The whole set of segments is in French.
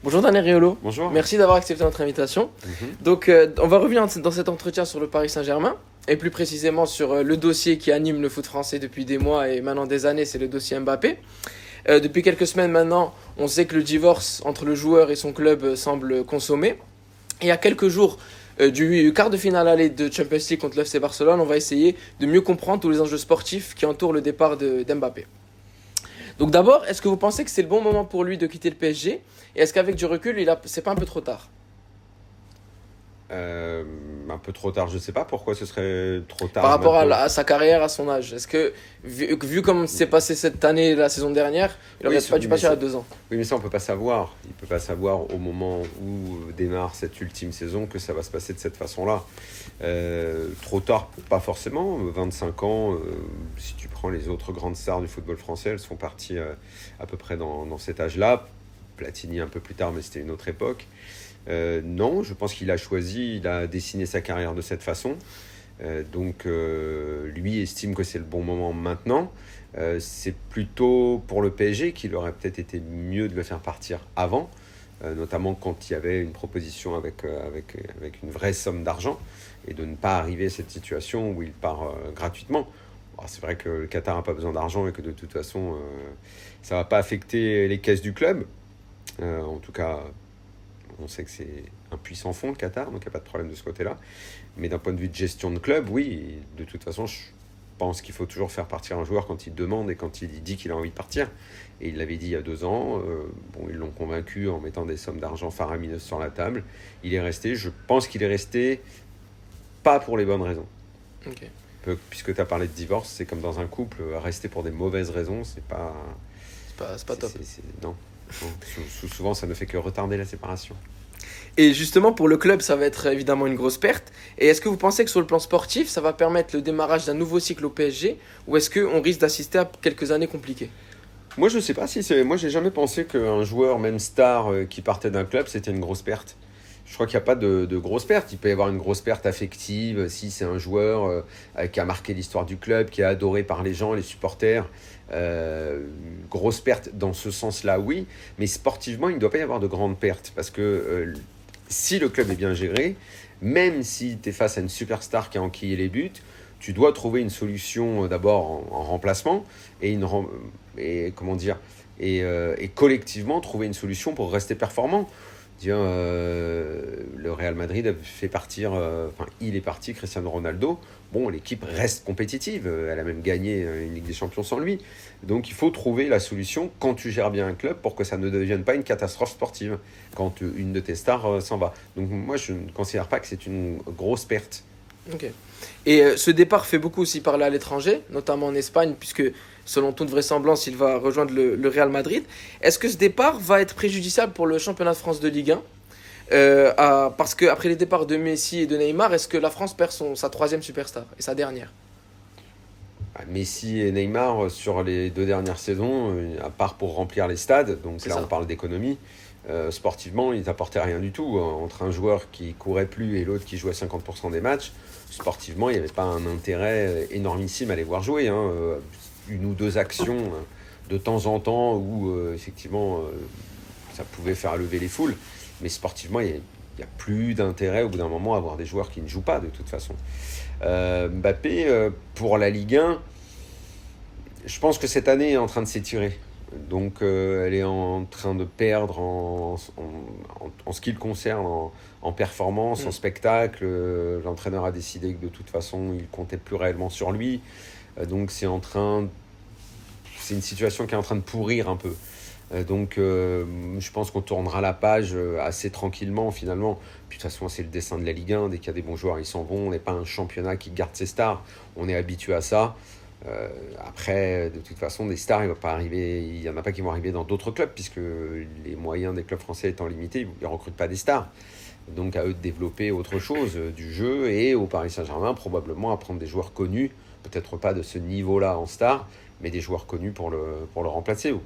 Bonjour Daniel Riolo. Bonjour. Merci d'avoir accepté notre invitation. Donc on va revenir dans cet entretien sur le Paris Saint-Germain et plus précisément sur le dossier qui anime le foot français depuis des mois et maintenant des années, c'est le dossier Mbappé. Depuis quelques semaines maintenant, on sait que le divorce entre le joueur et son club semble consommé. Et il y a quelques jours du quart de finale aller de Champions League contre l'FC Barcelone, on va essayer de mieux comprendre tous les enjeux sportifs qui entourent le départ d'Mbappé. Donc d'abord, est-ce que vous pensez que c'est le bon moment pour lui de quitter le PSG? Et est-ce qu'avec du recul, c'est pas un peu trop tard? Un peu trop tard, je ne sais pas pourquoi ce serait trop tard. Par rapport à sa carrière, à son âge. Est-ce que, vu comme c'est passé cette année, la saison dernière, il aurait pas dû passer à 2 ans? Oui, mais ça, on ne peut pas savoir. Il ne peut pas savoir au moment où démarre cette ultime saison que ça va se passer de cette façon-là. Trop tard, pas forcément. 25 ans, si tu prends les autres grandes stars du football français, elles sont parties à peu près dans cet âge-là. Platini un peu plus tard, mais c'était une autre époque. Non, je pense qu'il a dessiné sa carrière de cette façon. Donc, lui estime que c'est le bon moment maintenant. C'est plutôt pour le PSG qu'il aurait peut-être été mieux de le faire partir avant, notamment quand il y avait une proposition avec une vraie somme d'argent, et de ne pas arriver à cette situation où il part gratuitement. Alors, c'est vrai que le Qatar n'a pas besoin d'argent et que de toute façon, ça ne va pas affecter les caisses du club. En tout cas, on sait que c'est un puissant fonds, le Qatar, donc il n'y a pas de problème de ce côté-là. Mais d'un point de vue de gestion de club, oui, de toute façon, je pense qu'il faut toujours faire partir un joueur quand il demande et quand il dit qu'il a envie de partir. Et il l'avait dit il y a 2 ans. Ils l'ont convaincu en mettant des sommes d'argent faramineuses sur la table. Il est resté. Je pense qu'il est resté pas pour les bonnes raisons. Okay. Puisque tu as parlé de divorce, c'est comme dans un couple, rester pour des mauvaises raisons, c'est pas top. Non. Souvent, ça ne fait que retarder la séparation. Et justement, pour le club, ça va être évidemment une grosse perte. Et est-ce que vous pensez que sur le plan sportif, ça va permettre le démarrage d'un nouveau cycle au PSG, ou est-ce qu'on risque d'assister à quelques années compliquées? Moi, je ne sais pas si c'est... Moi, j'ai jamais pensé qu'un joueur, même star, qui partait d'un club, c'était une grosse perte. Je crois qu'il n'y a pas de grosse perte. Il peut y avoir une grosse perte affective si c'est un joueur qui a marqué l'histoire du club, qui est adoré par les gens, les supporters. Grosse perte dans ce sens-là, oui. Mais sportivement, il ne doit pas y avoir de grandes pertes. Parce que si le club est bien géré, même si tu es face à une superstar qui a enquillé les buts, tu dois trouver une solution d'abord en remplacement et collectivement trouver une solution pour rester performant. Le Real Madrid fait partir, il est parti, Cristiano Ronaldo. Bon, l'équipe reste compétitive, elle a même gagné une Ligue des Champions sans lui. Donc il faut trouver la solution quand tu gères bien un club pour que ça ne devienne pas une catastrophe sportive quand une de tes stars s'en va. Donc moi je ne considère pas que c'est une grosse perte. Ok. Et ce départ fait beaucoup aussi parler à l'étranger, notamment en Espagne, puisque selon toute vraisemblance, il va rejoindre le Real Madrid. Est-ce que ce départ va être préjudiciable pour le championnat de France de Ligue 1 parce qu'après les départs de Messi et de Neymar, est-ce que la France perd sa 3e superstar et sa dernière? Messi et Neymar, sur les 2 dernières saisons, à part pour remplir les stades, donc là on parle d'économie, sportivement, ils n'apportaient rien du tout. Entre un joueur qui courait plus et l'autre qui jouait 50% des matchs, sportivement, il n'y avait pas un intérêt énormissime à les voir jouer. Une ou 2 actions de temps en temps où, effectivement, ça pouvait faire lever les foules. Mais sportivement, il n'y a plus d'intérêt au bout d'un moment à avoir des joueurs qui ne jouent pas, de toute façon. Mbappé, pour la Ligue 1, je pense que cette année est en train de s'étirer. Donc elle est en train de perdre en ce qui le concerne, en performance, en spectacle. L'entraîneur a décidé que de toute façon il ne comptait plus réellement sur lui. Donc c'est une situation qui est en train de pourrir un peu. Je pense qu'on tournera la page assez tranquillement finalement. Puis de toute façon c'est le destin de la Ligue 1, dès qu'il y a des bons joueurs ils s'en vont. On n'est pas un championnat qui garde ses stars, on est habitué à ça. Après, de toute façon, des stars, il n'y en a pas qui vont arriver dans d'autres clubs, puisque les moyens des clubs français étant limités, ils ne recrutent pas des stars. Donc à eux de développer autre chose du jeu, et au Paris Saint-Germain, probablement à prendre des joueurs connus, peut-être pas de ce niveau-là en star, mais des joueurs connus pour le remplacer. Au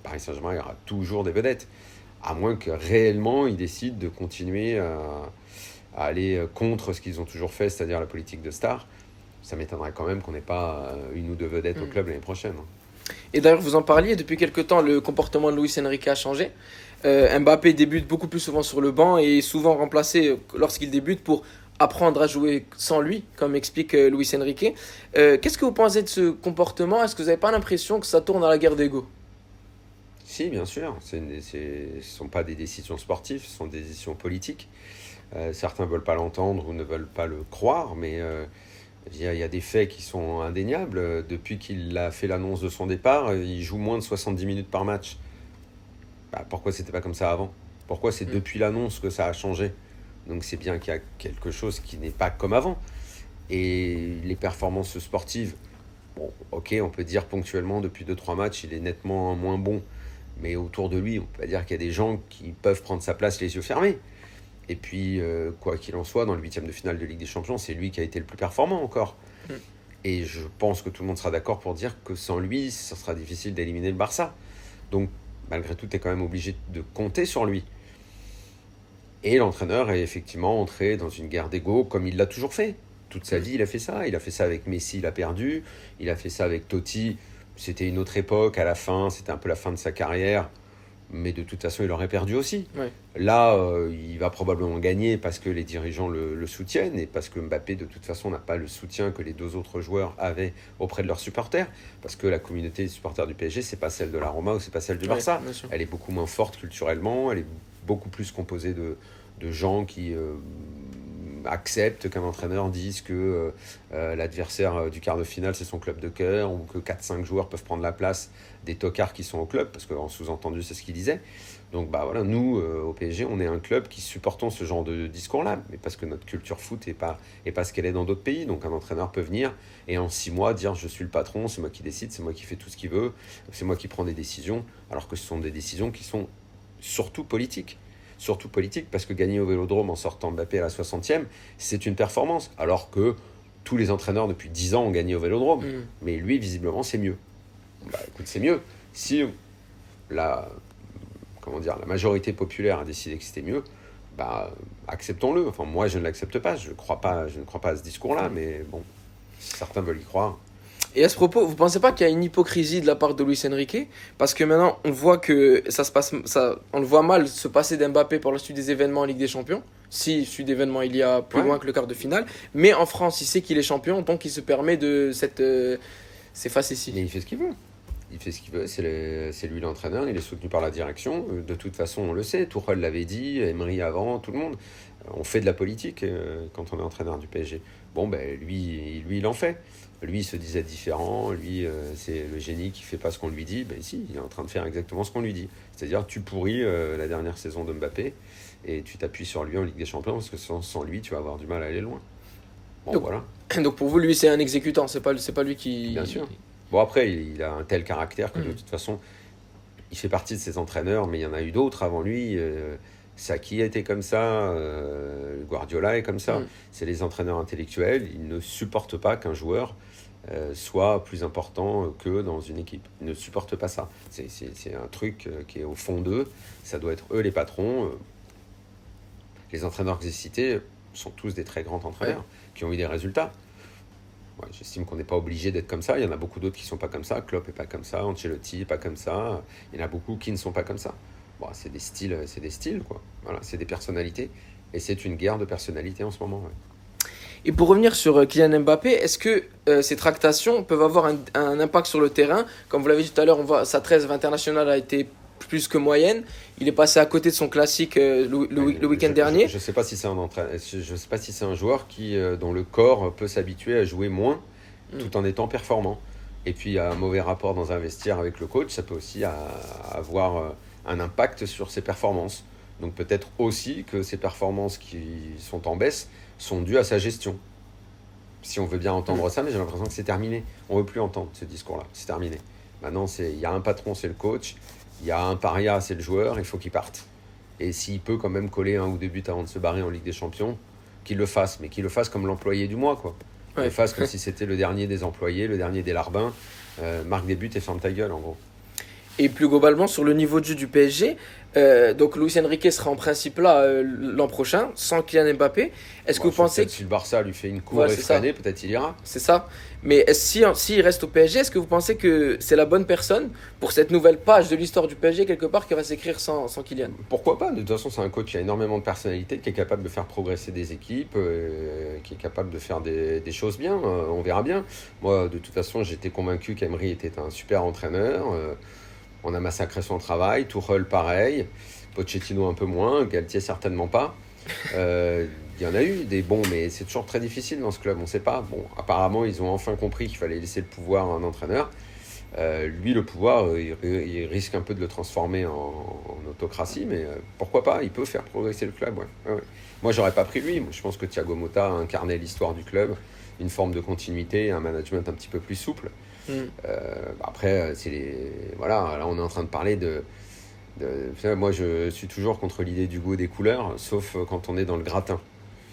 Paris Saint-Germain, il y aura toujours des vedettes, à moins que réellement ils décident de continuer à aller contre ce qu'ils ont toujours fait, c'est-à-dire la politique de stars. Ça m'étonnerait quand même qu'on n'ait pas une ou 2 vedettes au club l'année prochaine. Et d'ailleurs, vous en parliez, depuis quelque temps, le comportement de Luis Enrique a changé. Mbappé débute beaucoup plus souvent sur le banc et est souvent remplacé lorsqu'il débute pour apprendre à jouer sans lui, comme explique Luis Enrique. Qu'est-ce que vous pensez de ce comportement? Est-ce que vous n'avez pas l'impression que ça tourne à la guerre d'ego? Si, bien sûr. Ce ne sont pas des décisions sportives, ce sont des décisions politiques. Certains ne veulent pas l'entendre ou ne veulent pas le croire, mais il y a des faits qui sont indéniables. Depuis qu'il a fait l'annonce de son départ, il joue moins de 70 minutes par match. Pourquoi c'était pas comme ça avant? Pourquoi c'est depuis l'annonce que ça a changé? Donc c'est bien qu'il y a quelque chose qui n'est pas comme avant. Et les performances sportives, bon, ok, on peut dire ponctuellement, depuis 2-3 matchs, il est nettement moins bon. Mais autour de lui, on peut dire qu'il y a des gens qui peuvent prendre sa place les yeux fermés. Et puis, quoi qu'il en soit, dans le 8e de finale de Ligue des Champions, c'est lui qui a été le plus performant encore. Et je pense que tout le monde sera d'accord pour dire que sans lui, ça sera difficile d'éliminer le Barça. Donc, malgré tout, tu es quand même obligé de compter sur lui. Et l'entraîneur est effectivement entré dans une guerre d'ego, comme il l'a toujours fait. Toute sa vie, il a fait ça. Il a fait ça avec Messi, il a perdu. Il a fait ça avec Totti. C'était une autre époque, à la fin, c'était un peu la fin de sa carrière. Mais de toute façon, il aurait perdu aussi. Ouais. Là, il va probablement gagner parce que les dirigeants le soutiennent et parce que Mbappé, de toute façon, n'a pas le soutien que les deux autres joueurs avaient auprès de leurs supporters. Parce que la communauté des supporters du PSG, c'est pas celle de la Roma ou c'est pas celle du Barça. Elle est beaucoup moins forte culturellement, elle est beaucoup plus composée de gens qui acceptent qu'un entraîneur dise que l'adversaire du quart de finale, c'est son club de cœur, ou que 4-5 joueurs peuvent prendre la place des tocards qui sont au club, parce qu'en sous-entendu, c'est ce qu'il disait. Donc voilà, nous, au PSG, on est un club qui supportons ce genre de discours-là, mais parce que notre culture foot n'est pas ce qu'elle est dans d'autres pays. Donc un entraîneur peut venir et en 6 mois dire « je suis le patron, c'est moi qui décide, c'est moi qui fais tout ce qu'il veut, c'est moi qui prends des décisions », alors que ce sont des décisions qui sont surtout politiques. Surtout politique, parce que gagner au Vélodrome en sortant Mbappé à la 60e, c'est une performance. Alors que tous les entraîneurs depuis 10 ans ont gagné au Vélodrome. Mais lui, visiblement, c'est mieux. Écoute, c'est mieux. Si la majorité populaire a décidé que c'était mieux, acceptons-le. Enfin, moi, je ne l'accepte pas. Je ne crois pas à ce discours-là, mais bon, certains veulent y croire. Et à ce propos, vous ne pensez pas qu'il y a une hypocrisie de la part de Luis Enrique? Parce que maintenant, on voit que on le voit mal se passer d'Mbappé par la suite des événements en Ligue des Champions. Si, suite d'événements, il y a plus loin que le quart de finale. Mais en France, il sait qu'il est champion, donc il se permet de ces facéties. Mais il fait ce qu'il veut. Il fait ce qu'il veut, c'est lui l'entraîneur, il est soutenu par la direction. De toute façon, on le sait, Tuchel l'avait dit, Emery avant, tout le monde. On fait de la politique quand on est entraîneur du PSG. Bon, lui, il en fait. Lui, il se disait différent, lui, c'est le génie qui fait pas ce qu'on lui dit. Si, il est en train de faire exactement ce qu'on lui dit. C'est-à-dire, tu pourris la dernière saison de Mbappé et tu t'appuies sur lui en Ligue des Champions parce que sans lui, tu vas avoir du mal à aller loin. Bon, donc, voilà. Donc pour vous, lui, c'est un exécutant, c'est pas lui qui... Bien sûr. Bon, après, il a un tel caractère que de toute façon, il fait partie de ses entraîneurs, mais il y en a eu d'autres avant lui. Saki a été comme ça, Guardiola est comme ça. C'est les entraîneurs intellectuels, ils ne supportent pas qu'un joueur soit plus important que dans une équipe. Ils ne supportent pas ça. C'est un truc qui est au fond d'eux. Ça doit être eux les patrons. Les entraîneurs que j'ai cités sont tous des très grands entraîneurs qui ont eu des résultats. Ouais, j'estime qu'on n'est pas obligé d'être comme ça. Il y en a beaucoup d'autres qui ne sont pas comme ça. Klopp n'est pas comme ça. Ancelotti n'est pas comme ça. Il y en a beaucoup qui ne sont pas comme ça. Bon, c'est des styles, quoi. Voilà, c'est des personnalités. Et c'est une guerre de personnalités en ce moment. Ouais. Et pour revenir sur Kylian Mbappé, est-ce que ces tractations peuvent avoir un impact sur le terrain? Comme vous l'avez dit tout à l'heure, sa trêve internationale a été plus que moyenne. Il est passé à côté de son classique le week-end dernier. Je ne sais pas si c'est un joueur dont le corps peut s'habituer à jouer moins tout en étant performant. Et puis, un mauvais rapport dans un vestiaire avec le coach, ça peut aussi avoir un impact sur ses performances. Donc peut-être aussi que ces performances qui sont en baisse sont dues à sa gestion. Si on veut bien entendre ça, mais j'ai l'impression que c'est terminé. On ne veut plus entendre ce discours-là. C'est terminé. Maintenant, il y a un patron, c'est le coach. Il y a un paria, c'est le joueur. Il faut qu'il parte. Et s'il peut quand même coller 1 ou 2 buts avant de se barrer en Ligue des Champions, qu'il le fasse. Mais qu'il le fasse comme l'employé du mois, quoi. Qu'il le fasse comme si c'était le dernier des employés, le dernier des larbins. Marque des buts et ferme ta gueule, en gros. Et plus globalement, sur le niveau de jeu du PSG, donc Luis Enrique sera en principe là l'an prochain, sans Kylian Mbappé. Est-ce que vous pensez si le Barça lui fait une cour effrénée, peut-être il ira. C'est ça. Mais s'il reste au PSG, est-ce que vous pensez que c'est la bonne personne pour cette nouvelle page de l'histoire du PSG, quelque part, qui va s'écrire sans Kylian? Pourquoi pas? De toute façon, c'est un coach qui a énormément de personnalité, qui est capable de faire progresser des équipes, qui est capable de faire des choses bien. On verra bien. Moi, de toute façon, j'étais convaincu qu'Emery était un super entraîneur. On a massacré son travail. Tuchel, pareil. Pochettino, un peu moins. Galtier, certainement pas. Il y en a eu des bons, mais c'est toujours très difficile dans ce club. On ne sait pas. Bon, apparemment, ils ont enfin compris qu'il fallait laisser le pouvoir à un entraîneur. Lui, le pouvoir, il risque un peu de le transformer en autocratie, mais pourquoi pas? Il peut faire progresser le club. Ouais. Moi, j'aurais pas pris lui. Je pense que Thiago Motta a incarné l'histoire du club, une forme de continuité, un management un petit peu plus souple. Après, voilà, là, on est en train de parler moi, je suis toujours contre l'idée du goût et des couleurs, sauf quand on est dans le gratin.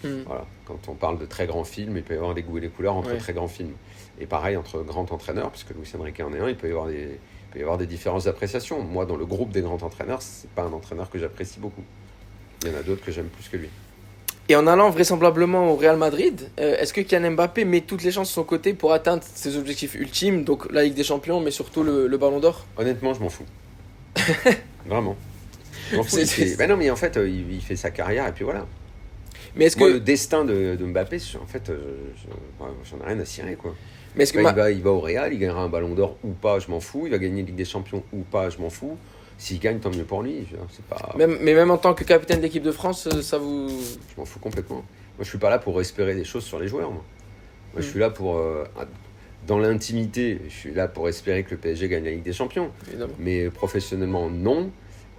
Voilà. Quand on parle de très grands films, il peut y avoir des goûts et des couleurs entre très grands films. Et pareil entre grands entraîneurs, puisque Luis Enrique en est un, il peut y avoir des différences d'appréciation. Moi, dans le groupe des grands entraîneurs, c'est pas un entraîneur que j'apprécie beaucoup. Il y en a d'autres que j'aime plus que lui. Et en allant vraisemblablement au Real Madrid, est-ce que Kylian Mbappé met toutes les chances de son côté pour atteindre ses objectifs ultimes, donc la Ligue des Champions, mais surtout le Ballon d'Or? Honnêtement, je m'en fous. Vraiment. Je m'en fous. Non, mais en fait, il fait sa carrière et puis voilà. Mais est-ce que le destin de Mbappé, en fait, j'en ai rien à cirer, quoi. Mais est-ce que il va au Real, il gagnera un Ballon d'Or ou pas, je m'en fous. Il va gagner la Ligue des Champions ou pas, je m'en fous. S'il gagne, tant mieux pour lui. C'est pas... mais même en tant que capitaine d'équipe de France, ça vous... Je m'en fous complètement. Moi, je suis pas là pour espérer des choses sur les joueurs. Moi, je suis là pour... dans l'intimité, je suis là pour espérer que le PSG gagne la Ligue des Champions. Évidemment. Mais professionnellement, non.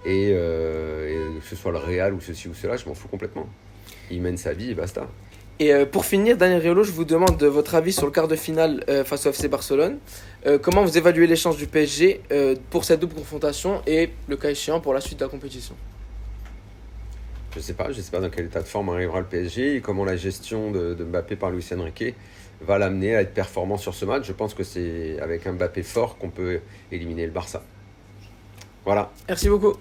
Et que ce soit le Real ou ceci ou cela, je m'en fous complètement. Il mène sa vie et basta. Et pour finir, Daniel Riolo, je vous demande votre avis sur le quart de finale face au FC Barcelone. Comment vous évaluez les chances du PSG pour cette double confrontation et, le cas échéant, pour la suite de la compétition? Je sais pas dans quel état de forme arrivera le PSG et comment la gestion de Mbappé par Luis Enrique va l'amener à être performant sur ce match. Je pense que c'est avec un Mbappé fort qu'on peut éliminer le Barça. Voilà. Merci beaucoup.